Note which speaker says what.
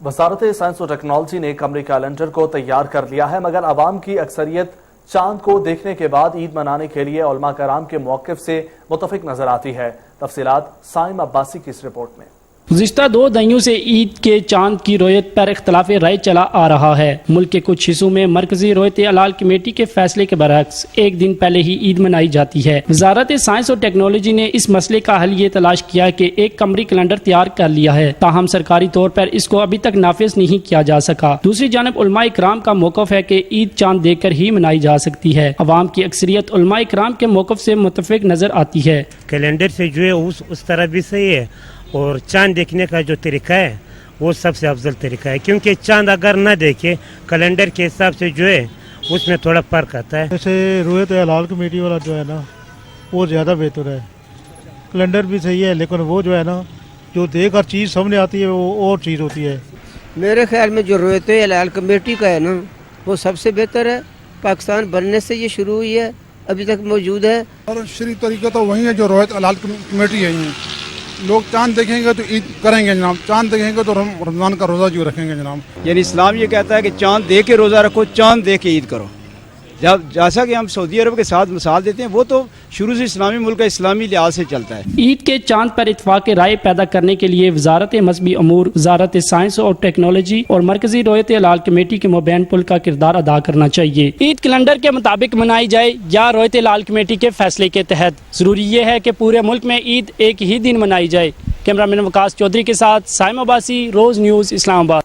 Speaker 1: وزارت سائنس و ٹیکنالوجی نے قمری کیلنڈر کو تیار کر لیا ہے، مگر عوام کی اکثریت چاند کو دیکھنے کے بعد عید منانے کے لیے علماء کرام کے موقف سے متفق نظر آتی ہے۔ تفصیلات سائم عباسی کی اس رپورٹ میں۔
Speaker 2: گزشتہ 2 دہائیوں سے عید کے چاند کی رویت پر اختلاف رائے چلا آ رہا ہے۔ ملک کے کچھ حصوں میں مرکزی رویت ہلال کمیٹی کے فیصلے کے برعکس ایک دن پہلے ہی عید منائی جاتی ہے۔ وزارت سائنس اور ٹیکنالوجی نے اس مسئلے کا حل یہ تلاش کیا کہ ایک قمری کیلنڈر تیار کر لیا ہے، تاہم سرکاری طور پر اس کو ابھی تک نافذ نہیں کیا جا سکا۔ دوسری جانب علماء کرام کا موقف ہے کہ عید چاند دیکھ کر ہی منائی جا سکتی ہے۔ عوام کی اکثریت علماء کرام کے موقف سے متفق نظر آتی ہے۔
Speaker 3: کیلنڈر سے جو ہے اس طرح بھی صحیح ہے، اور چاند دیکھنے کا جو طریقہ ہے وہ سب سے افضل طریقہ ہے، کیونکہ چاند اگر نہ دیکھے کیلنڈر کے حساب سے جو ہے اس میں تھوڑا فرق آتا ہے۔
Speaker 4: جیسے رویت ہلال کمیٹی والا جو ہے نا وہ زیادہ بہتر ہے، کیلنڈر بھی صحیح ہے لیکن وہ جو ہے نا جو دیکھ کر چیز سامنے آتی ہے وہ اور چیز ہوتی ہے۔
Speaker 5: میرے خیال میں جو رویت ہلال کمیٹی کا ہے نا وہ سب سے بہتر ہے، پاکستان بننے سے یہ شروع ہوئی ہے، ابھی تک موجود ہے۔
Speaker 6: اور شریف طریقہ تو وہی ہے جو رویت ہلال کمیٹی ہے۔ لوگ چاند دیکھیں گے تو عید کریں گے جناب، چاند دیکھیں گے تو رمضان کا روزہ جو رکھیں گے جناب۔
Speaker 7: یعنی اسلام یہ کہتا ہے کہ چاند دیکھ کے روزہ رکھو، چاند دیکھ کے عید کرو۔ جیسا کہ ہم سعودی عرب کے ساتھ مثال دیتے ہیں، وہ تو شروع سے اسلامی ملک کا اسلامی لحاظ سے چلتا ہے۔
Speaker 2: عید کے چاند پر اتفاق رائے پیدا کرنے کے لیے وزارت مذہبی امور، وزارت سائنس اور ٹیکنالوجی اور مرکزی رویت ہلال کمیٹی کے مابین پل کا کردار ادا کرنا چاہیے۔ عید کیلنڈر کے مطابق منائی جائے یا رویت ہلال کمیٹی کے فیصلے کے تحت، ضروری یہ ہے کہ پورے ملک میں عید ایک ہی دن منائی جائے۔ کیمرہ مین وقاص چودھری کے ساتھ سائم عباسی، روز نیوز، اسلام آباد۔